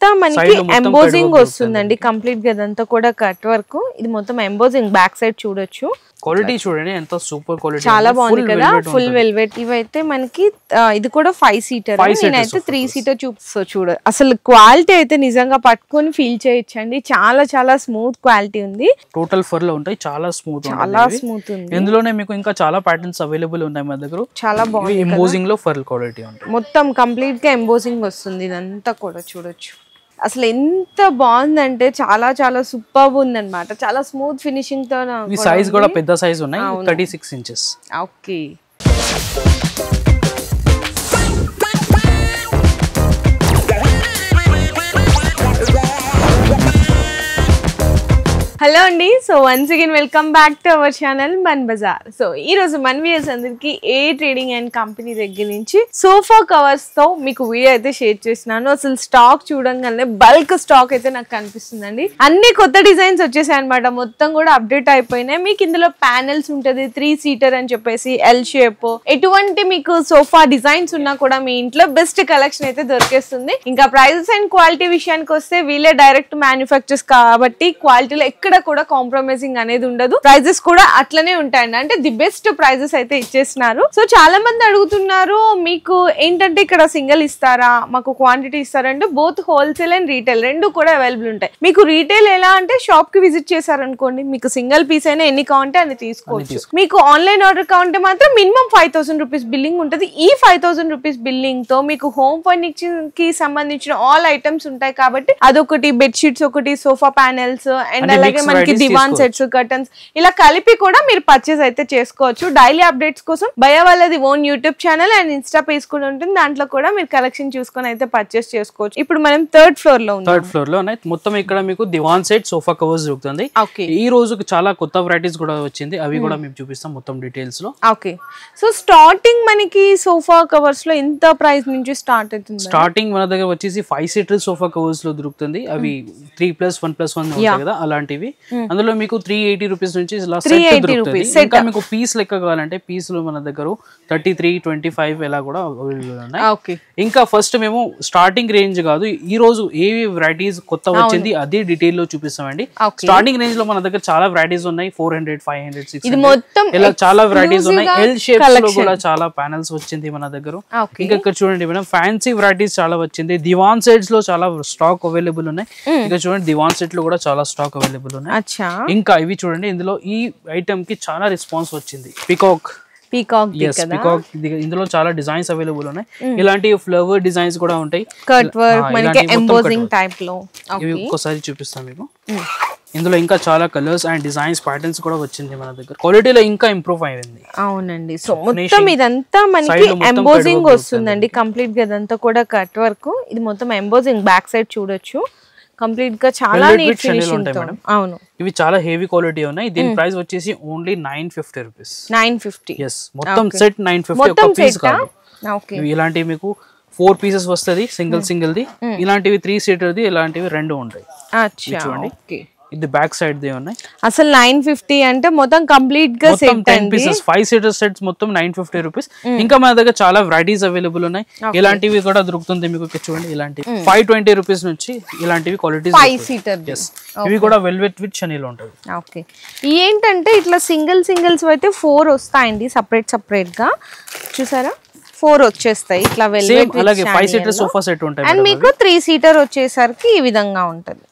ఇదంతా మనకి ఎంబోజింగ్ వస్తుందండి కంప్లీట్ గా ఇదంతా కూడా కట్ వర్క్ ఇది మొత్తం ఎంబోజింగ్ బ్యాక్ సైడ్ చూడొచ్చు క్వాలిటీ చూడండి ఎంత సూపర్ క్వాలిటీ చాలా బాగుంది కదా ఫుల్ వెల్వెట్ ఇవైతే మనకి ఇది కూడా 5 సీటర్ నేనైతే 3 సీటర్ చూపిస్తా చూడ అసలు క్వాలిటీ అయితే నిజంగా పట్టుకొని ఫీల్ చేయొచ్చండి చాలా చాలా స్మూత్ క్వాలిటీ ఉంది టోటల్ ఫర్ లో ఉంటాయి చాలా స్మూత్ ఉంది ఇందులోనే మీకు ఇంకా చాలా ప్యాటర్న్స్ అవైలబుల్ ఉన్నాయి మన దగ్గర చాలా బాగుంది ఎంబోజింగ్ లో ఫర్ క్వాలిటీ ఉంటుంది మొత్తం కంప్లీట్ గా ఎంబోజింగ్ వస్తుంది ఇదంతా కూడా చూడొచ్చు అసలు ఎంత బాగుందంటే చాలా చాలా సూపర్ ఉందన్నమాట చాలా స్మూత్ ఫినిషింగ్ తో ఈ సైజ్ కూడా పెద్ద సైజ్ ఉన్నాయి 36 ఇంచెస్ ఓకే హలో అండి so once again welcome back to our channel Mann Bazar so ఈ రోజు మన వ్యూయర్స్ అందరికి ఏ ట్రేడింగ్ అండ్ కంపెనీ దగ్గర నుంచి సోఫా కవర్స్ తో మీకు వీడియో అయితే షేర్ చేస్తున్నాను అసలు స్టాక్ చూడంగానే బల్క్ స్టాక్ అయితే నాకు కనిపిస్తుందండి అన్ని కొత్త డిజైన్స్ వచ్చేసాయి అనమాట మొత్తం కూడా అప్డేట్ అయిపోయినాయి మీకు ఇందులో ప్యానెల్స్ ఉంటది 3 సీటర్ అని చెప్పేసి ఎల్ షేప్ ఎటువంటి మీకు సోఫా డిజైన్స్ ఉన్నా కూడా మీ ఇంట్లో బెస్ట్ కలెక్షన్ అయితే దొరికేస్తుంది ఇంకా ప్రైజెస్ అండ్ క్వాలిటీ విషయానికి వస్తే వీళ్ళే డైరెక్ట్ మ్యానుఫ్యాక్చర్స్ కాబట్టి క్వాలిటీలో కూడా కాంప్రమైజింగ్ అనేది ఉండదు ప్రైజెస్ కూడా అట్లనే ఉంటాయండి అంటే ది బెస్ట్ ప్రైజెస్ అయితే ఇచ్చేస్తున్నారు సో చాలా మంది అడుగుతున్నారు మీకు ఏంటంటే ఇక్కడ సింగిల్ ఇస్తారా మాకు క్వాంటిటీ ఇస్తారా అంటే బోత్ హోల్సేల్ అండ్ రీటైల్ రెండు కూడా అవైలబుల్ ఉంటాయి మీకు రీటైల్ ఎలా అంటే షాప్ కి విజిట్ చేశారనుకోండి మీకు సింగిల్ పీస్ అయినా ఎన్ని కావాలంటే అది తీసుకోవచ్చు మీకు ఆన్లైన్ ఆర్డర్ కావాలంటే మాత్రం మినిమం 5000 రూపీస్ బిల్లింగ్ ఉంటుంది ఈ 5000 రూపీస్ బిల్లింగ్ తో మీకు హోమ్ ఫర్నిచర్ కి సంబంధించిన ఆల్ ఐటమ్స్ ఉంటాయి కాబట్టి అదొకటి బెడ్ షీట్స్ ఒకటి సోఫా ప్యానెల్స్ అండ్ అలాగే మనకి దివాన్ సెట్స్ కర్టన్స్ ఇలా కలిపి కూడా మీరు పర్చేస్ అయితే చేసుకోవచ్చు డైలీ అప్డేట్స్ కోసం భయ వాళ్ళది own YouTube channel and Insta page కూడా ఉంటుంది దాంట్లో కూడా మీరు కలెక్షన్ చూసుకొని అయితే పర్చేస్ చేసుకోవచ్చు ఇప్పుడు మనం థర్డ్ ఫ్లోర్ లో మొత్తం ఇక్కడ మీకు దివాన్ సెట్ సోఫా కవర్స్ దొరుకుతుంది ఈ రోజు చాలా కొత్త వెరైటీస్ కూడా వచ్చింది అవి కూడా మేము చూపిస్తాం మొత్తం డీటెయిల్స్ లో ఓకే సో స్టార్టింగ్ మనకి సోఫా కవర్స్ లో ఎంత ప్రైస్ నుంచి స్టార్ట్ అవుతుంది స్టార్టింగ్ మన దగ్గర వచ్చేసి 5 సీటర్ సోఫా కవర్స్ లో దొరుకుతుంది అవి 3+1+1 ఉంటాయి కదా అలాంటివి అందులో మీకు 380 రూపీస్ నుంచి ఇంకా మీకు పీస్ లెక్క కావాలంటే పీస్ లో మన దగ్గర 33, 25 ఇలా కూడా అవైలబుల్ ఉన్నాయి ఇంకా ఫస్ట్ మేము స్టార్టింగ్ రేంజ్ కాదు ఈ రోజు ఏవి వెరైటీస్ కొత్త వచ్చింది అదే డీటెయిల్ లో చూపిస్తామండి స్టార్టింగ్ రేంజ్ లో మన దగ్గర చాలా వెరైటీస్ ఉన్నాయి 400, 500, 600 ఇలా చాలా వెరైటీస్ ఉన్నాయి ఎల్ షేప్స్ లో కూడా చాలా ప్యానెల్స్ వచ్చింది మన దగ్గర ఇంకా ఇక్కడ చూడండి మేడం ఫ్యాన్సీ వెరైటీస్ చాలా వచ్చింది దివాన్ సెట్స్ లో చాలా స్టాక్ అవైలబుల్ ఉన్నాయి ఇక్కడ చూడండి దివాన్ సెట్ లో కూడా చాలా స్టాక్ అవైలబుల్ ఉన్నాయి ఇంకా ఇవి చూడండి ఇందులో ఈ ఐటమ్ కి చాలా రెస్పాన్స్ వచ్చింది పీకాక్ ఇందులో చాలా డిజైన్స్ అవైలబుల్ ఉన్నాయి ఇలాంటి ఫ్లవర్ డిజైన్స్ కూడా ఉంటాయి కట్ వర్క్ మనకి ఎంబోజింగ్ టైప్ లో ఇవి ఒక్కసారి చూపిస్తాను మీకు ఇందులో ఇంకా చాలా కలర్స్ అండ్ డిజైన్స్ ప్యాటర్న్స్ కూడా వచ్చింది మన దగ్గర క్వాలిటీలో ఇంకా ఇంప్రూవ్ అయింది అవునండి సో మొత్తం ఇదంతా మనకి ఎంబోజింగ్ వస్తుందండి కంప్లీట్ గా ఇదంతా కూడా కట్ వర్క్ ఇది మొత్తం ఎంబోజింగ్ బ్యాక్ సైడ్ చూడొచ్చు కంప్లీట్ గా చాలా నీట్ ఫినిషింగ్ తో అవును ఇవి చాలా హెవీ క్వాలిటీ ఉన్నాయి దీని ప్రైస్ వచ్చేసి ఓన్లీ 950 రూపీస్ 950 yes మొత్తం సెట్ 950 ఒక పీస్ కాదు ఓకే ఇలాంటి మీకు 4 పీసెస్ వస్తది సింగిల్ ది ఇలాంటివి 3 సీటర్ ది ఇలాంటివి రెండు ఉంటాయి అచ్చా ఓకే ఇది బ్యాక్ సైడ్ దే ఉన్నాయి అసలు 950 అంటే మొత్తం కంప్లీట్ గా సెట్ 10 పీసెస్ 5 సీటర్ సెట్స్ మొత్తం 950 రూపీస్ ఇంకా మన దగ్గర చాలా వెరైటీస్ అవైలబుల్ ఉన్నాయి ఇలాంటివి కూడా దొరుకుతుంది మీకు చూడండి ఇలాంటి 520 రూపీస్ నుంచి ఇలాంటివి క్వాలిటీస్ 5 సీటర్ ఇవి కూడా వెల్వెట్ విత్ షనీల్ ఉంటాయి ఓకే ఏంటంటే ఇట్లా సింగిల్స్ అయితే 4 వస్తాయండి సెపరేట్ గా చూసారా 4 వచ్చేస్తాయి ఇట్లా వెల్వెట్ అలాగే 5 సీటర్ సోఫా సెట్ ఉంటాయి అండ్ మీకు 3 సీటర్ వచ్చేసరికి ఈ విధంగా ఉంటది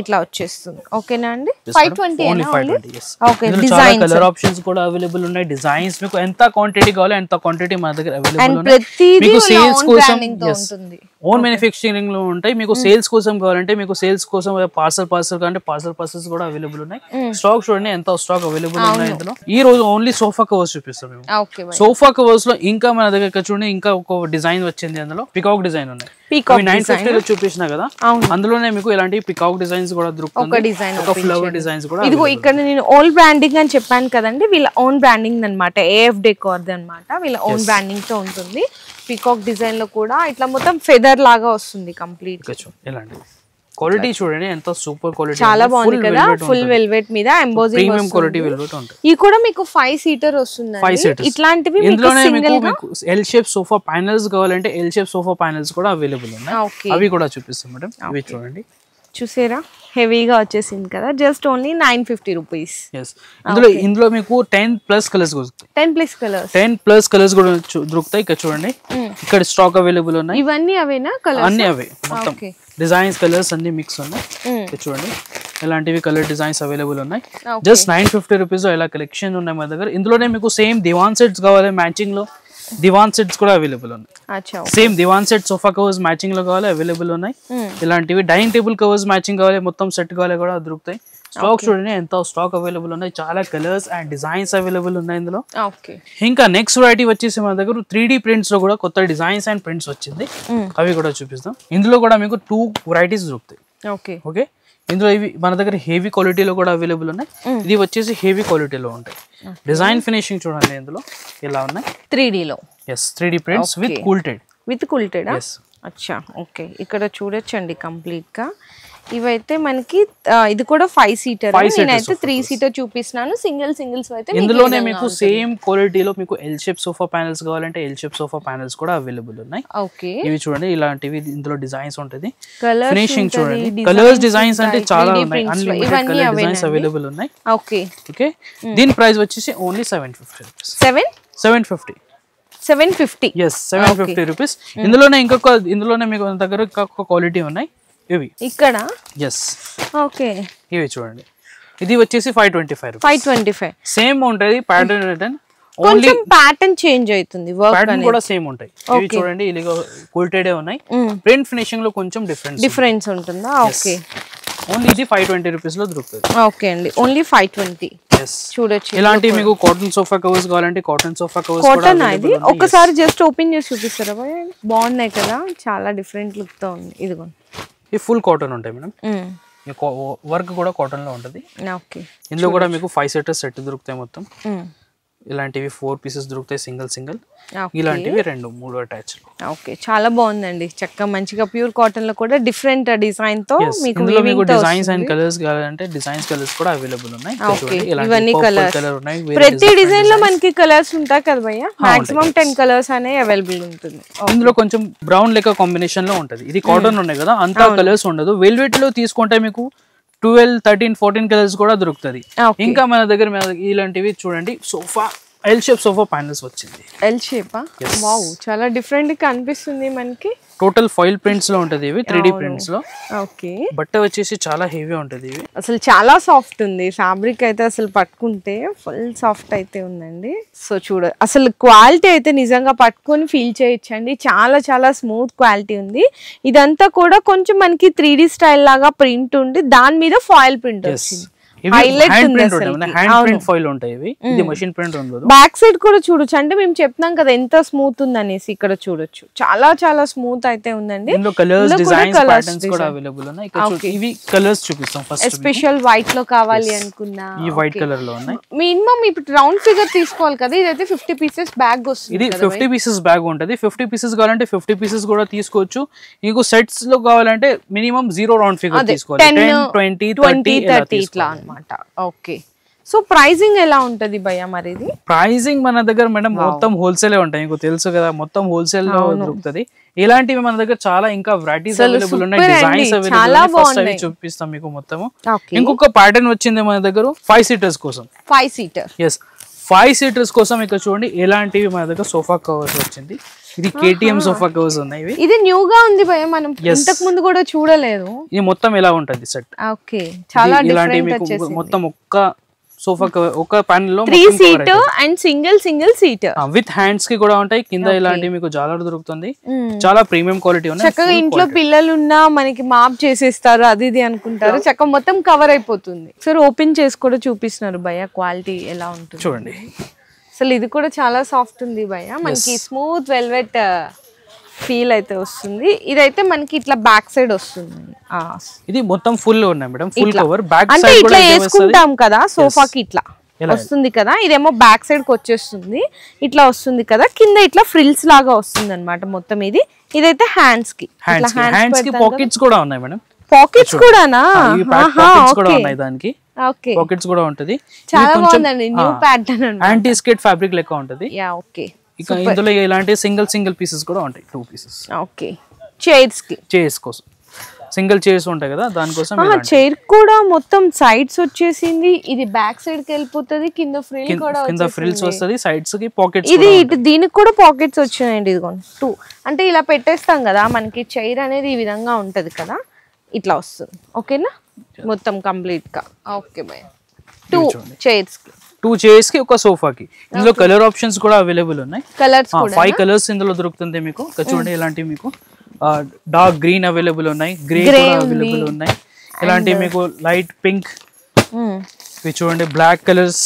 ఇట్లా వచ్చేస్తుంది ఓకేనా అండి 520 ఓకే డిజైన్ కలర్ ఆప్షన్స్ కూడా అవైలబుల్ ఉన్నాయి డిజైన్స్ మీకు ఎంత క్వాంటిటీ కావాలో ఎంత క్వాంటిటీ మన దగ్గర అవైలబుల్ ఉన్నాయి మీకు సేల్స్ కోసం ఉంటుంది ఓన్ మ్యానుఫ్యాక్చరింగ్ లో ఉంటాయి మీకు సేల్స్ కోసం కావాలంటే మీకు సేల్స్ కోసం పార్సల్ కావాలంటే పార్సల్స్ కూడా అవైలబుల్ ఉన్నాయి స్టాక్ చూడండి ఎంత స్టాక్ అవైలబుల్ ఉన్నాయి ఇందులో ఈ రోజు ఓన్లీ సోఫా కవర్స్ చూపిస్తాం మేము సోఫా కవర్స్ లో ఇంకా మన దగ్గర చూడండి ఇంకా ఒక డిజైన్ వచ్చింది అందులో పికాక్ డిజైన్ ఉన్నాయి 950 లో చూపించిన కదా అందులోనే మీకు ఇలాంటి పికాక్ డిజైన్స్ కూడా దొరుకుతుంది ఒక ఫ్లవర్ డిజైన్స్ కూడా ఇదిగో ఇక్కడ నేను ఓన్ బ్రాండింగ్ అని చెప్పాను కదండి వీళ్ళ ఓన్ బ్రాండింగ్ అన్నమాట ఏఎఫ్ డెకోర్ అన్నమాట వీళ్ళ ఓన్ బ్రాండింగ్ తో ఉంటుంది పీకాక్ డిజైన్ లో కూడా ఇట్లా మొత్తం ఫెదర్ లాగా వస్తుంది కంప్లీట్ గా ఇలాంటి క్వాలిటీ చూడండి ఎంత సూపర్ క్వాలిటీ, చాలా బాగుంది కదా. ఫుల్ వెల్వెట్ మీద ఎంబోజింగ్ ప్రీమియం క్వాలిటీ వెల్వెట్ ఉంటుంది. ఇది కూడా మీకు 5 సీటర్ వస్తుంది. 5 సీటర్స్ ఇట్లాంటివి ఇందులోనే మీకు ఎల్ షేప్ సోఫా ప్యానెల్స్ కావాలంటే ఎల్ షేప్ సోఫా ప్యానెల్స్ కూడా అవైలబుల్ ఉన్నాయి. అవి కూడా చూపిస్తాం మేడం. ఇవి చూడండి, చూసారా హెవీగా వచ్చేసింది కదా. Just only 950 rupees. ఇందులో మీకు 10+ కలర్స్ దొరుకుతాయి. 10+ కలర్స్ కూడా దొరుకుతాయి. ఇక్కడ చూడండి, ఇక్కడ స్టాక్ అవైలబుల్ ఉన్నాయి. ఇవన్నీ అవేనా కలర్స్? అన్ని అవే, మొత్తం డిజైన్స్ కలర్స్ అన్ని మిక్స్ ఉన్నాయి. చూడండి ఇలాంటివి కలర్ డిజైన్స్ అవైలబుల్ ఉన్నాయి. జస్ట్ 950 రూపీస్ ఇలా కలెక్షన్ ఉన్నాయి మా దగ్గర. ఇందులోనే మీకు సేమ్ దివాన్ సెట్స్ కావాలి మ్యాచింగ్ లో, దివాన్ సెట్స్ కూడా అవైలబుల్ ఉన్నాయి. సేమ్ దివాన్ సెట్ సోఫా కవర్స్ మ్యాచింగ్ లో కావాలి అవైలబుల్ ఉన్నాయి. ఇలాంటివి డైనింగ్ టేబుల్ కవర్స్ మ్యాచింగ్ కావాలి, మొత్తం సెట్ కావాలి కూడా దొరుకుతాయి. స్టాక్ చూడండి ఎంత స్టాక్ అవైలబుల్ ఉన్నాయి. చాలా కలర్స్ అండ్ డిజైన్స్ అవైలబుల్ ఉన్నాయి ఇందులో. ఇంకా నెక్స్ట్ వెరైటీ వచ్చేసి మన దగ్గర 3D ప్రింట్స్ లో కూడా కొత్త డిజైన్స్ అండ్ ప్రింట్స్ వచ్చింది. అవి కూడా చూపిస్తాం. ఇందులో కూడా మీకు 2 వెరైటీస్ దొరుకుతాయి. ఓకే, ఇందులో ఇవి మన దగ్గర హెవీ క్వాలిటీలో కూడా అవైలబుల్ ఉన్నాయి. ఇది వచ్చేసి హెవీ క్వాలిటీలో ఉంటాయి. డిజైన్ ఫినిషింగ్ చూడండి ఇందులో ఇలా ఉన్నాయి 3D లో. 3D prints with కూల్టెడ్. అచ్చా, ఓకే. ఇక్కడ చూడొచ్చండి కంప్లీట్ గా. ఇవైతే మనకి ఇది కూడా 5 సీటర్. నేనైతే 3 సీటర్ చూపిస్తున్నాను. సింగిల్స్ అయితే ఇందులోనే మీకు సేమ్ క్వాలిటీలో మీకు ఎల్ షేప్ సోఫా ప్యానెల్స్ కావాలంటే ఎల్ షేప్ సోఫా ప్యానెల్స్ కూడా అవైలబుల్ ఉన్నాయి. ఇవి చూడండి ఇలాంటివి ఇందులో డిజైన్స్ ఉంటుంది. ఫినిషింగ్ చూడండి, కలర్స్ డిజైన్స్ అంటే చాలా ఉన్నాయి. అన్లిమిటెడ్ కలర్ డిజైన్స్ అవైలబుల్ ఉన్నాయి. ఓకే, దీని ప్రైస్ వచ్చేసి ఓన్లీ 750 రూపీస్. 750. yes, 750 rupees. ఇందులోనే మీకు దగ్గర ఇంకొక క్వాలిటీ ఉన్నాయి. ఇవి ఇక్కడ ఓకే, ఇవి చూడండి. ఇది వచ్చేసి 525 సేమ్ ఉంటది pattern. Return only pattern change అవుతుంది, వర్క్ ప్యాటర్న్ కూడా సేమ్ ఉంటాయి. ఇవి చూడండి ఇలా కూల్టెడ్ ఉన్నాయి. ప్రింట్ ఫినిషింగ్ లో కొంచెం డిఫరెన్స్ ఉంటుందా? ఓకే, ఓన్లీ ఇది 520 రూపీస్ లో దొరుకుతుంది. ఓకే అండి, ఓన్లీ 520. చూడొచ్చు. ఇలాంటి మీకు కాటన్ సోఫా కవర్స్ కావాలంటే కాటన్ సోఫా కవర్స్ కాటన్ ఇది ఒకసారి జస్ట్ ఓపెన్ చేసి చూపిస్తారా? బాగున్నాయి కదా, చాలా డిఫరెంట్ లుక్ తో ఉంది. ఇదిగోండి, ఈ ఫుల్ కాటన్ ఉంటాయి మేడం. వర్క్ కూడా కాటన్ లో ఉంటది. ఇందులో కూడా మీకు 5 సెటర్స్ సెట్ దొరుకుతాయి మొత్తం. ఇలాంటివి 4 పీసెస్ దొరుకుతాయి సింగిల్. ఇలాంటివి 2-3 అటాచ్. ఓకే, చాలా బాగుందండి. చక్కగా మంచిగా ప్యూర్ కాటన్ లో కూడా డిఫరెంట్ డిజైన్ తో మీకు డిజైన్స్ అండ్ కలర్స్ కావాలంటే డిజైన్స్ కలర్స్ కూడా అవైలబుల్ ఉన్నాయి. ఇవన్నీ కలర్స్, ప్రతి డిజైన్ లో మనకి కలర్స్ ఉంటాయి కదా భయ్యా. మాక్సిమం 10 కలర్స్ అనేవి అవైలబుల్ ఉంటుంది. ఇందులో కొంచెం బ్రౌన్ లెక్క కాంబినేషన్ లో ఉంటది. ఇది కాటన్ ఉన్నాయి కదా, అంతా కలర్స్ ఉండదు. వెల్వెట్ లో తీసుకుంటే మీకు 12, 13, 14 కలర్స్ కూడా దొరుకుతుంది. ఇంకా మన దగ్గర ఇలాంటివి చూడండి, sofa L shape sofa panels వచ్చింది. ఎల్ షేప్, వావ్, చాలా డిఫరెంట్ గా అనిపిస్తుంది మనకి. టోటల్ ఫాయిల్ ప్రింట్స్ లో ఉంటది ఇవి, 3D ప్రింట్స్ లో. ఓకే, బట్ట వచ్చేసి చాలా హెవీ ఉంటది. ఇవి అసలు చాలా సాఫ్ట్ ఉంది. ఫ్యాబ్రిక్ అయితే అసలు పట్టుకుంటే ఫుల్ సాఫ్ట్ అయితే ఉందండి. సో చూడ, అసలు క్వాలిటీ అయితే నిజంగా పట్టుకొని ఫీల్ చేయొచ్చండి. చాలా చాలా స్మూత్ క్వాలిటీ ఉంది. ఇదంతా కూడా కొంచెం మనకి 3D స్టైల్ లాగా ప్రింట్ ఉండి దాని మీద ఫాయిల్ ప్రింట్ వచ్చింది. బ్యాక్ సైడ్ కూడా చూడొచ్చు. అంటే మేము చెప్తున్నాం కదా ఎంత స్మూత్ ఉందనేసి. ఇక్కడ చూడొచ్చు, చాలా చాలా స్మూత్ అయితే ఉందండి. ఎస్పెషల్ వైట్ లో కావాలి అనుకున్నా మినిమం ఇప్పుడు రౌండ్ ఫిగర్ తీసుకోవాలి కదా. ఇదైతే 50 పీసెస్ బ్యాగ్ వస్తుంది. ఇది 50 పీసెస్ బ్యాగ్ ఉంటది. 50 పీసెస్ కావాలంటే 50 పీసెస్ కూడా తీసుకోవచ్చు. మీకు సెట్స్ లో కావాలంటే మినిమం 0 రౌండ్ ఫిగర్ తీసుకోవాలి. 10, 20, 30 ఇట్లా. ఓకే, సో ప్రైసింగ్ ఎలా ఉంటది భయ్యా? మరి ఇది ప్రైసింగ్ మన దగ్గర మేడం మొత్తం హోల్సేల్ ఉంటాయి, మీకు తెలుసు కదా, మొత్తం హోల్సేల్ లో దొరుకుతుంది. ఇలాంటివి మన దగ్గర చాలా ఇంకా వెరైటీస్ అవైలబుల్ ఉన్నాయి, డిజైన్స్ అవైలబుల్ చూపిస్తాం మీకు మొత్తం. ఇంకొక ప్యాటర్న్ వచ్చింది మన దగ్గర 5 సీటర్స్ కోసం. 5 సీటర్, ఎస్, 5 సీటర్స్ కోసం ఇక్కడ చూడండి ఎలాంటివి మన దగ్గర సోఫా కవర్స్ వచ్చింది. ఇది KTM సోఫా కవర్స్ ఉన్నాయి. ఇది న్యూ గా ఉంది భయ్యా, మనం ఇంతకు ముందు కూడా చూడలేదు. ఇది మొత్తం ఎలా ఉంటది సెట్. ఓకే, చాలా ఇలాంటివి మీకు మొత్తం ఒక్క సోఫా ఒక ప్యానెల్ లో 3 seat and single seat with hands కి కూడా ఉంటాయి. కింద ఇలాంటివి మీకు జాలర్ దొరుకుతుంది. చాలా ప్రీమియం క్వాలిటీ ఉన్నాయి. చక్కగా ఇంట్లో పిల్లలు ఉన్నా మనకి మాప్ చేసేస్తారు, అది ఇది అనుకుంటారు, చక్కగా మొత్తం కవర్ అయిపోతుంది. సరే, ఓపెన్ చేసి కూడా చూపిస్తున్నారు భయ్యా, క్వాలిటీ ఎలా ఉంటుంది చూడండి. అసలు ఇది కూడా చాలా సాఫ్ట్ ఉంది భయ్యా, మనకి స్మూత్ వెల్వెట్ ఫీల్ అయితే వస్తుంది. ఇదైతే మనకి ఇట్లా బ్యాక్ సైడ్ వస్తుంది. ఇది మొత్తం ఫుల్ ఉన్నాయి madam, full cover. Back side అంటే ఇట్లా వేసుకుంటాం కదా సోఫాకి, ఇట్లా వస్తుంది కదా. ఇదేమో బ్యాక్ సైడ్ కి వచ్చేస్తుంది, ఇట్లా వస్తుంది కదా. కింద ఇట్లా ఫ్రిల్స్ లాగా వస్తుంది అన్నమాట మొత్తం. ఇదైతే హ్యాండ్స్ కి పాకెట్స్ కూడా ఉన్నాయి మేడం. పాకెట్స్ కూడానా? పాకెట్స్ కూడా ఉన్నాయి దానికి. ఓకే, పాకెట్స్ కూడా ఉంటది. చాలా బాగుందండి, న్యూ ప్యాటర్న్ అన్నమాట. యాంటీ స్కేట్ ఫ్యాబ్రిక్ లెక్క ఉంటది. Yeah okay. ఇక ఇందులో ఇలాంటి సింగిల్ పీసెస్ కూడా ఉంటాయి, 2 పీసెస్. ఓకే, చైర్స్ కోసం సింగిల్ చైర్స్ ఉంటాయి కదా, దానికోసం చైర్ కూడా మొత్తం సైడ్స్ వచ్చేసింది. ఇది బ్యాక్ సైడ్ కి వెళ్ళిపోతుంది, కింద ఫ్రిల్ కూడా కింద ఫ్రిల్స్ వస్తది, సైడ్స్ కి పాకెట్స్. ఇది ఇటు దీనికి కూడా పాకెట్స్ వచ్చాయండి. ఇదిగోండి 2 అంటే ఇలా పెట్టేస్తాం కదా మనకి, చైర్ అనేది ఈ విధంగా ఉంటది కదా, ఇట్లా వస్తుంది. ఓకేనా, మొత్తం కంప్లీట్ గా. ఓకే బై, 2 చైర్స్ కి ఒక సోఫాకి. ఇందులో కలర్ ఆప్షన్స్ కూడా అవైలబుల్ ఉన్నాయి. కలర్స్ 5 కలర్స్ ఇందులో దొరుకుతుంది మీకు. చూడండి ఇలాంటి మీకు డార్క్ గ్రీన్ అవైలబుల్ ఉన్నాయి, గ్రే కూడా అవైలబుల్ ఉన్నాయి. ఇలాంటి మీకు లైట్ పింక్, ఇవి చూడండి బ్లాక్ కలర్స్,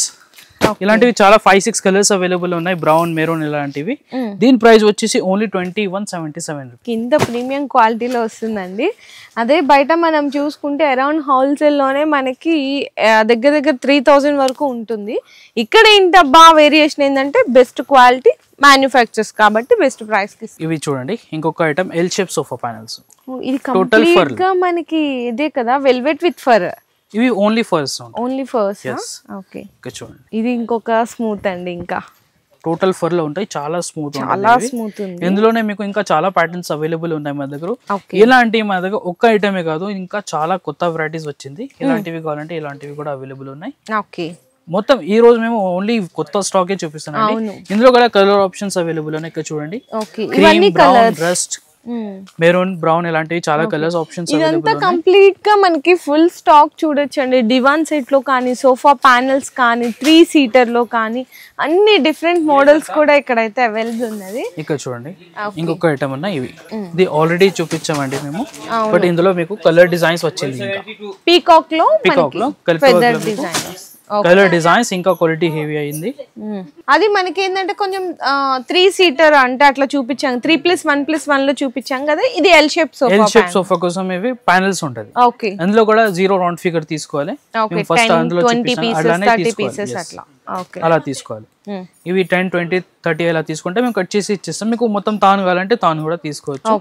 ఇలాంటివి చాలా 5-6 కలర్స్ అవైలబుల్ ఉన్నాయి. బ్రౌన్, మెరూన్ ఇలాంటివి. దీని ప్రైస్ వచ్చేసి ఓన్లీ 2177. కింద ప్రీమియం క్వాలిటీలో వస్తుందండి. అదే బయట మనం చూసుకుంటే అరౌండ్ హోల్సేల్ లోనే మనకి దగ్గర 3000 వరకు ఉంటుంది. ఇక్కడ ఏంటబ్బా వేరియేషన్ ఏంటంటే బెస్ట్ క్వాలిటీ మ్యానుఫ్యాక్చర్స్ కాబట్టి బెస్ట్ ప్రైస్ కి. ఇవి చూడండి ఇంకొక item, L shape sofa panels. ఇది కంప్లీట్ గా మనకి ఇదే కదా, వెల్వెట్ విత్ ఫర్. ఇవి ఓన్లీ ఫర్స్. ఓకే, చూడండి ఇది ఇంకొక స్మూత్ అండి, ఇంకా టోటల్ ఫర్ లో ఉంటాయి, చాలా స్మూత్ ఉంది. ఇందులోనే మీకు ఇంకా చాలా ప్యాటర్న్స్ అవైలబుల్ ఉన్నాయి మన దగ్గర. ఇలాంటి మన దగ్గర ఒక్క ఐటమే కాదు, ఇంకా చాలా కొత్త వెరైటీస్ వచ్చింది. ఇలాంటివి కావాలంటే ఇలాంటివి కూడా అవైలబుల్ ఉన్నాయి. ఓకే, మొత్తం ఈ రోజు మేము ఓన్లీ కొత్త స్టాక్ చూపిస్తున్నాం. ఇందులో కూడా కలర్ ఆప్షన్స్ అవైలబుల్ ఉన్నాయి. ఇక్కడ చూడండి, cream, brown, rust, maroon, brown ఇలాంటివి చాలా కలర్స్ ఆప్షన్స్ ఇదంతా కంప్లీట్ గా మనకి ఫుల్ స్టాక్ చూడొచ్చండి. డివాన్ సెట్ లో కానీ, సోఫా ప్యానెల్స్ కానీ, 3 సీటర్ లో కానీ అన్ని డిఫరెంట్ మోడల్స్ కూడా ఇక్కడైతే అవైలబుల్ ఉన్నది. ఇక్కడ చూడండి ఇంకొక ఐటమ్ ఉన్నాయి. ఇవి ఇది ఆల్రెడీ చూపించామండి మేము, బట్ ఇందులో మీకు కలర్ డిజైన్స్ వచ్చింది. ఇంకా పీకాక్ లో ఫెదర్ డిజైన్స్, కలర్ డిజైన్స్ ఇంకా క్వాలిటీ హెవీ అయింది. అది మనకి ఏంటంటే కొంచెం 3 సీటర్ అంటే అట్లా చూపించాం, 3+1+1 లో చూపించాం కదా. ఇది ఎల్ షేప్ సోఫా కోసం ఇవి ప్యానెల్స్ ఉంటది. ఓకే, అందులో కూడా 0 రౌండ్ ఫిగర్ తీసుకోవాలి. ఫస్ట్ అందులో 20 పీసెస్ 30 పీసెస్ అట్లా అలా తీసుకోవాలి. ఇవి 10, 20, 30 అలా తీసుకుంటే మేము కట్ చేసి ఇచ్చేస్తాం. మీకు మొత్తం తాను కావాలంటే తాను కూడా తీసుకోవచ్చు.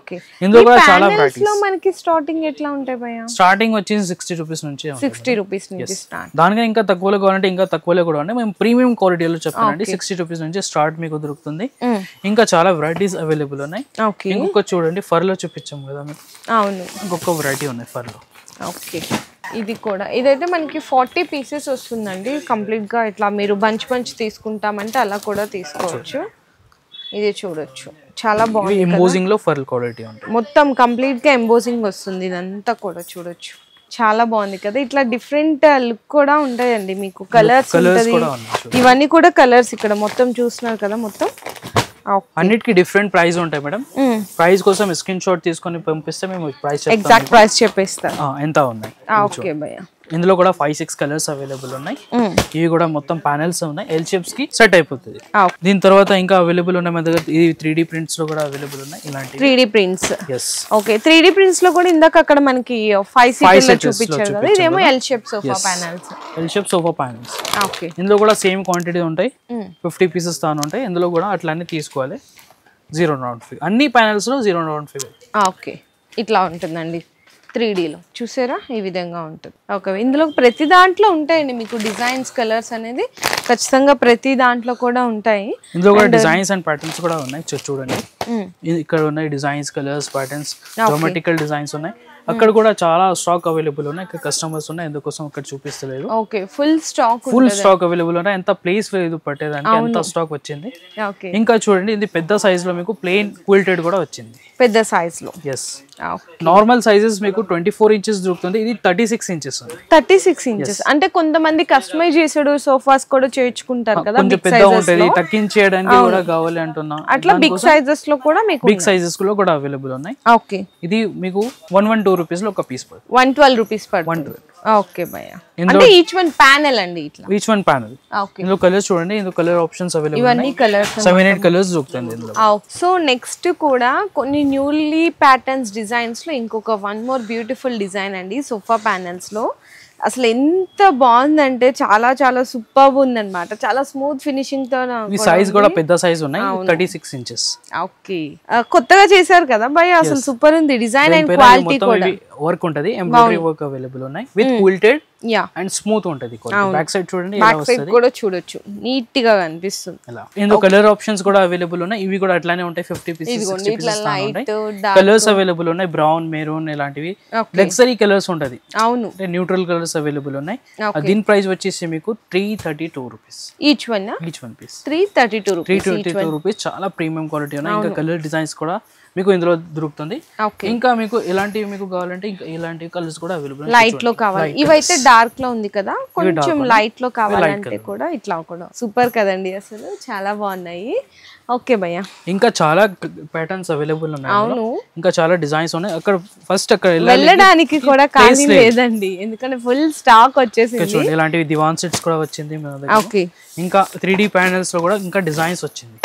ఇందులో కూడా చాలా వెరైటీస్. మనకి స్టార్టింగ్ ఎట్లా ఉంటాయి భయ్యా? స్టార్టింగ్ వచ్చేసి 60 రూపీస్ నుంచి, 60 రూపీస్ నుంచి స్టార్ట్. దానికన్నా ఇంకా తక్కువలో కావాలంటే ఇంకా తక్కువలో కూడా ఉన్నాయి. మేము ప్రీమియం క్వాలిటీలో చెప్తానండి. 60 రూపీస్ నుంచి స్టార్ట్ మీకు దొరుకుతుంది. ఇంకా చాలా వెరైటీస్ అవైలబుల్ ఉన్నాయి. ఇంకొక చూడండి, ఫర్ లో చూపించాం కదా మీకు. అవును, ఇంకొక వెరైటీ ఉన్నాయి ఫర్ లో. ఓకే, ఇది కూడా ఇదైతే మనకి 40 పీసెస్ వస్తుందండి కంప్లీట్ గా. ఇట్లా మీరు బంచ్ తీసుకుంటామంటే అలా కూడా తీసుకోవచ్చు. ఇది చూడొచ్చు, చాలా బాగుంది. ఎంబోజింగ్ లో ఫర్ క్వాలిటీ ఉంటుంది, మొత్తం కంప్లీట్ గా ఎంబోజింగ్ వస్తుంది. ఇదంతా కూడా చూడొచ్చు, చాలా బాగుంది కదా. ఇట్లా డిఫరెంట్ లుక్ కూడా ఉంటాయండి మీకు. కలర్స్ ఉంటది, ఇవన్నీ కూడా కలర్స్ ఇక్కడ మొత్తం చూస్తున్నారు కదా. మొత్తం అన్నిటికి డిఫరెంట్ ప్రైస్ ఉంటాయి మేడం. ప్రైస్ కోసం స్క్రీన్ షాట్ తీసుకొని పంపిస్తే మేము ప్రైస్ ఎగ్జాక్ట్ ప్రైస్ చెప్పేస్తాం ఎంత ఉన్నాయి. ఓకే భయ్యా, ఇందులో కూడా 5-6 కలర్స్ అవైలబుల్ ఉన్నాయి. ఇవి కూడా మొత్తం ప్యానెల్స్ ఉన్నాయి, ఎల్ షేప్స్ కి సెట్ అయిపోతుంది. దీని తర్వాత ఇంకా అవైలబుల్ ఉన్నాయి మన దగ్గర. ఇది 3D ప్రింట్స్ లో కూడా అవైలబుల్ ఉన్నాయి. ఇలాంటి 3D prints. Yes, okay. 3D prints లో కూడా ఇందాక అక్కడ మనకి 5 సీటర్ చూపించారు కదా, ఇదేమో L shape sofa panels. L shape sofa panels. Okay, ఇందులో కూడా సేమ్ క్వాంటిటీ ఉంటాయి, 50 పీసెస్ తాను ఉంటాయి. ఇందులో కూడా అట్లానే తీసుకోవాలి. 0 రౌండ్ ఫిగర్, అన్ని ప్యానెల్స్ లో 0 రౌండ్ ఫిగర్. ఓకే, ఇట్లా ఉంటుందండి 3Dలో. చూసారా, ఈ విధంగా ఉంటుంది. ఓకే, ఇందులో ప్రతి దాంట్లో ఉంటాయండి మీకు డిజైన్స్, కలర్స్ అనేది ఖచ్చితంగా ప్రతి దాంట్లో కూడా ఉంటాయి. ఇందులో కూడా డిజైన్స్ అండ్ ప్యాటర్న్స్ కూడా ఉన్నాయి. చూడండి, ఇక్కడ ఉన్నాయి designs, colours, patterns, geometrical designs ఉన్నాయి. అక్కడ కూడా చాలా స్టాక్ అవైలబుల్ ఉన్నాయి. ఇక్కడ కస్టమర్స్ ఉన్నాయి, ఎందుకోసం అక్కడ చూపిస్తలేదు. ఓకే, ఫుల్ స్టాక్ అవైలబుల్ ఉన్నాయి. ఎంత ప్లేస్ లేదు పట్టేదానికి, ఎంత స్టాక్ వచ్చింది. ఇంకా చూడండి, ఇది పెద్ద సైజ్ లో మీకు ప్లెయిన్ క్విల్టెడ్ కూడా వచ్చింది, పెద్ద సైజ్ లో. ఎస్, నార్మల్ సైజెస్ మీకు 24 ఇంచెస్ దొరుకుతుంది. ఇది 36 ఇంచెస్. 36 ఇంచెస్ అంటే కొంతమంది కస్టమైజ్ చేసాడు సోఫాస్ కూడా చేయించుకుంటారు కదా, కొంచెం పెద్ద ఉంటుంది, తగ్గించేయడానికి కూడా కావాలి అంటున్నా. అట్లా బిగ్ సైజెస్ లో కూడా మీకు బిగ్ సైజెస్ లో కూడా అవైలబుల్ ఉన్నాయి. ఓకే, ఇది మీకు 112 రూపీస్ లో ఒక పీస్ పడుతుంది. 112 రూపీస్ పడుతుంది. ఓకే భయ్యా, అంటే ఈచ్ వన్ ప్యానెల్ అండి, ఇట్లా ఈచ్ వన్ ప్యానెల్. ఇందులో కలర్స్ చూడండి, ఇందులో కలర్ ఆప్షన్స్ అవైలబుల్. ఇవన్నీ కలర్స్, 7-8 కలర్స్ దొరుకుతుంది ఇందులో. సో నెక్స్ట్ కూడా కొన్ని న్యూలీ ప్యాటర్న్స్ డిజైన్స్ లో ఇంకొక వన్ మోర్ బ్యూటిఫుల్ డిజైన్ అండి సోఫా ప్యానెల్స్ లో. అసలు ఎంత బాగుందంటే చాలా చాలా సూపర్ ఉందన్నమాట. చాలా స్మూత్ ఫినిషింగ్ తో. ఈ సైజ్ కూడా పెద్ద సైజ్ ఉన్నాయి, 36 inches. ఓకే, కొత్తగా చేశారు కదా భయ్య, అసలు సూపర్ ఉంది డిజైన్ అండ్ క్వాలిటీ కూడా. వర్క్ ఉంటది, ఎంబ్రాయిడరీ వర్క్ అవైలబుల్ ఉన్నాయి విత్ క్విల్టెడ్ అండ్ స్మూత్ ఉంటది. బ్యాక్ సైడ్ చూడండి, బ్యాక్ సైడ్ కూడా చూడొచ్చు, నీట్ గా కనిపిస్తుంది. ఇందులో కలర్ ఆప్షన్స్ కూడా అవైలబుల్ ఉన్నాయి, ఇవి కూడా అట్లానే ఉంటాయి. 50 pieces 60 pieces కలర్స్ అవైలబుల్ ఉన్నాయి, బ్రౌన్, మెరూన్ ఇలాంటివి లగ్జరీ కలర్స్ ఉంటది. అవును, న్యూట్రల్ కలర్స్ అవైలబుల్ ఉన్నాయి. దీని ప్రైస్ వచ్చేసి మీకు 332 rupees each one piece. 332 rupees. చాలా ప్రీమియం క్వాలిటీ ఉన్నాయి. ఇంకా కలర్ డిజైన్స్ కూడా మీకు ఇందులో దొరుకుతుంది. ఇంకా మీకు ఎలాంటివి మీకు కావాలంటే ఇంకా ఇలాంటి కలర్స్ కూడా అవైలబుల్. లైట్ లో కావాలి, ఇవైతే డార్క్ లో ఉంది కదా, కొంచెం లైట్ లో కావాలంటే కూడా ఇట్లా కూడా సూపర్ కదండి, అసలు చాలా బాగున్నాయి. ఓకే భయ్య, ఇంకా చాలా ప్యాటర్న్స్ అవైలబుల్ ఉన్నాయి. అవును, ఇంకా చాలా డిజైన్స్ ఉన్నాయి. అక్కడ ఫస్ట్ అక్కడ వెళ్ళడానికి కూడా ఖాళీ లేదండి, ఎందుకంటే ఫుల్ స్టాక్ వచ్చేసింది. ఇలాంటివి దివాన్ సెట్స్ కూడా వచ్చింది మన దగ్గర. ఇంకా 3D ప్యానెల్స్ లో కూడా ఇంకా డిజైన్స్ వచ్చింది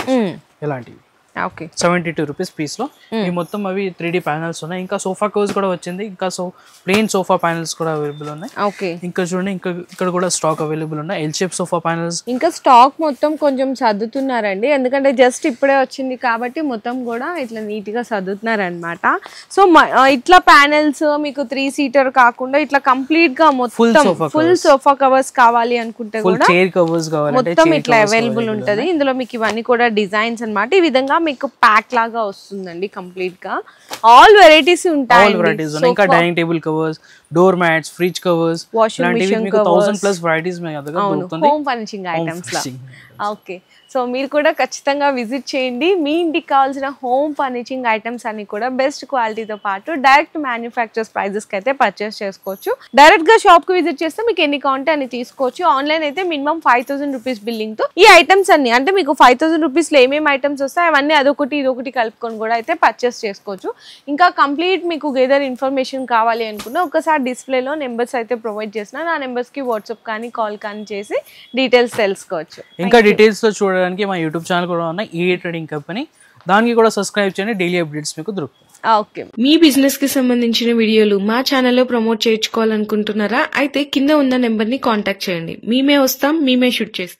ఇలాంటివి. 72 rupees పీస్ లో ఈ మొత్తం అవి 3D ప్యానెల్స్ ఉన్నాయి. ఇంకా సోఫా కవర్స్ కూడా వచ్చింది, ఇంకా ప్లెయిన్ సోఫా ప్యానెల్స్ కూడా అవైలబుల్ ఉన్నాయి. ఇంకా చూడండి, ఇంకా ఇక్కడ కూడా స్టాక్ అవైలబుల్ ఉన్నాయి. L shape sofa panels. ఇంకా స్టాక్ మొత్తం కొంచెం సర్దుతున్నారండి, ఎందుకంటే జస్ట్ ఇప్పుడే వచ్చింది కాబట్టి మొత్తం కూడా ఇట్లా నీట్ గా సర్దుతున్నారు అనమాట. సో ఇట్లా ప్యానెల్స్ మీకు 3-seater కాకుండా ఇట్లా కంప్లీట్ గా మొత్తం ఫుల్ సోఫా కవర్స్ కావాలి అనుకుంటే కూడా చైర్ కవర్స్ కావాలి మొత్తం ఇట్లా అవైలబుల్ ఉంటది. ఇందులో మీకు ఇవన్నీ కూడా డిజైన్స్ అన్నమాట. ఈ విధంగా మీకు ప్యాక్ లాగా వస్తుందండి కంప్లీట్ గా. ఆల్ వెరైటీస్ ఉంటాయి. ఇంకా dining table covers, door mats, fridge covers, washing machine మీకు 1000+ varieties మీ దగ్గర దొరుకుతుంది. హోమ్ ఫర్నిషింగ్ ఐటమ్స్ లా. ఓకే, సో మీరు కూడా ఖచ్చితంగా విజిట్ చేయండి. మీ ఇంటికి కావాల్సిన హోమ్ ఫర్నిషింగ్ ఐటమ్స్ అన్ని కూడా బెస్ట్ క్వాలిటీతో పాటు డైరెక్ట్ మ్యానుఫ్యాక్చర్స్ ప్రైజెస్ కి అయితే పర్చేస్ చేసుకోవచ్చు. డైరెక్ట్ గా షాప్ కి విజిట్ చేస్తే మీకు ఎన్ని కావాలంటే అన్ని తీసుకోవచ్చు. ఆన్లైన్ అయితే మినిమం 5000 రూపీస్ బిల్లింగ్ తో ఈ ఐటమ్స్ అన్ని, అంటే మీకు 5000 రూపీస్ లో ఏమేమి ఐటమ్స్ వస్తాయి అవన్నీ అదొకటి ఇదొకటి కలుపుకొని కూడా అయితే పర్చేస్ చేసుకోవచ్చు. ఇంకా కంప్లీట్ మీకు గెదర్ ఇన్ఫర్మేషన్ కావాలి అనుకున్నా ఒకసారి డిస్ప్లేలో నెంబర్స్ అయితే ప్రొవైడ్ చేసిన, ఆ నెంబర్స్ కి వాట్సాప్ కానీ కాల్ కానీ చేసి డీటెయిల్స్ తెలుసుకోవచ్చు. ఇంకా డీటెయిల్స్ లో చూడడానికి మా యూట్యూబ్ ఛానల్ కూడా ఉన్నాయి, EA Trading Company. దానికి కూడా సబ్స్క్రైబ్ చేయండి, డైలీ అప్డేట్స్ మీకు దొరుకుతాయి. ఓకే, మీ బిజినెస్ కి సంబంధించిన వీడియోలు మా ఛానల్లో ప్రమోట్ చేయించుకోవాలనుకుంటున్నారా? అయితే కింద ఉన్న నెంబర్ ని కాంటాక్ట్ చేయండి, మేమే వస్తాం, మేమే షూట్ చేస్తాం.